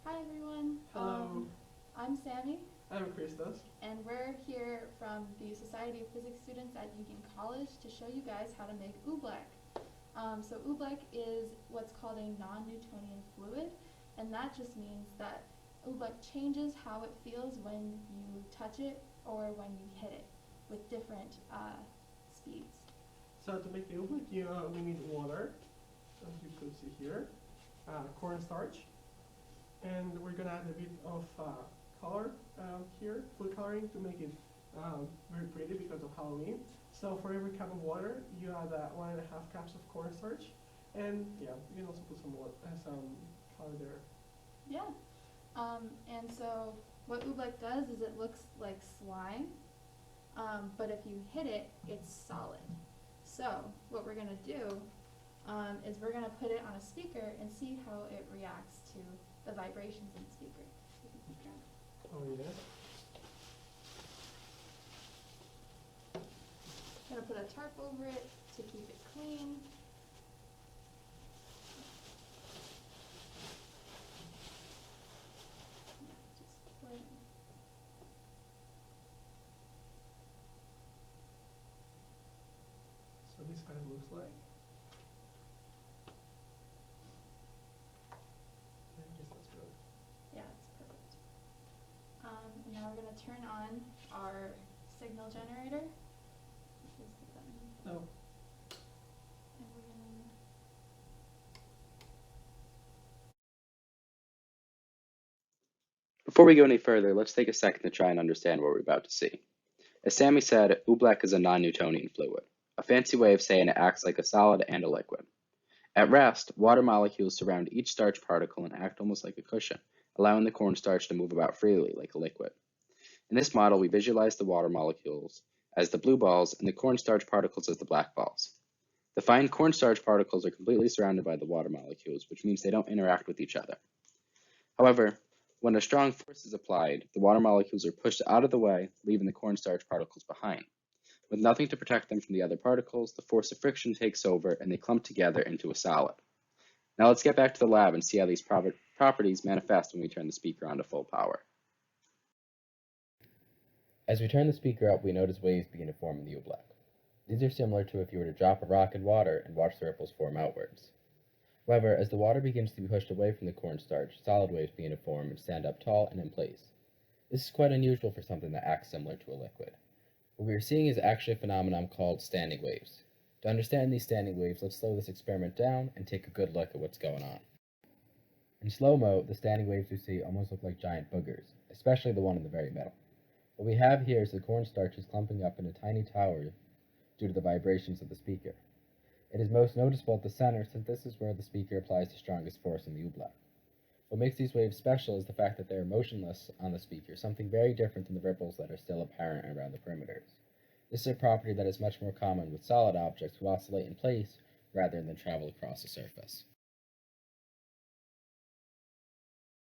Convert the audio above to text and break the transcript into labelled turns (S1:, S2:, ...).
S1: Hi everyone.
S2: Hello,
S1: I'm Sammy,
S2: I'm Christos.
S1: and we're here from the Society of Physics students at Union College to show you guys how to make Oobleck. So Oobleck is what's called a non-Newtonian fluid, and that just means that Oobleck changes how it feels when you touch it or when you hit it with different speeds.
S2: So to make the omelet, we need water, as you could see here, cornstarch, and we're gonna add a bit of color here, food coloring to make it very pretty because of Halloween. So for every cup of water, you add 1.5 cups of cornstarch, and yeah, you can also put some color there.
S1: Yeah. And so what Oobleck does is it looks like slime, but if you hit it, it's solid. So what we're gonna do is we're gonna put it on a speaker and see how it reacts to the vibrations in the speaker.
S2: Oh yeah.
S1: I'm gonna put a tarp over it to keep it clean. Just pour it in.
S2: So this kind of looks like. I guess that's good.
S1: Yeah, it's perfect. And now we're gonna turn on our signal generator, which is the button.
S2: Oh.
S1: And we're gonna
S3: Before we go any further, let's take a second to try and understand what we're about to see. As Sammy said, Oobleck is a non-Newtonian fluid, a fancy way of saying it acts like a solid and a liquid. At rest, water molecules surround each starch particle and act almost like a cushion, allowing the cornstarch to move about freely like a liquid. In this model, we visualize the water molecules as the blue balls and the cornstarch particles as the black balls. The fine cornstarch particles are completely surrounded by the water molecules, which means they don't interact with each other. However, when a strong force is applied, the water molecules are pushed out of the way, leaving the cornstarch particles behind. With nothing to protect them from the other particles, the force of friction takes over and they clump together into a solid. Now let's get back to the lab and see how these properties manifest when we turn the speaker on to full power. As we turn the speaker up, we notice waves begin to form in the Oobleck. These are similar to if you were to drop a rock in water and watch the ripples form outwards. However, as the water begins to be pushed away from the cornstarch, solid waves begin to form and stand up tall and in place. This is quite unusual for something that acts similar to a liquid. What we are seeing is actually a phenomenon called standing waves. To understand these standing waves, let's slow this experiment down and take a good look at what's going on. In slow-mo, the standing waves we see almost look like giant boogers, especially the one in the very middle. What we have here is the cornstarch is clumping up in a tiny tower due to the vibrations of the speaker. It is most noticeable at the center since this is where the speaker applies the strongest force in the Oobleck. What makes these waves special is the fact that they are motionless on the speaker, something very different than the ripples that are still apparent around the perimeters. This is a property that is much more common with solid objects who oscillate in place rather than travel across the surface.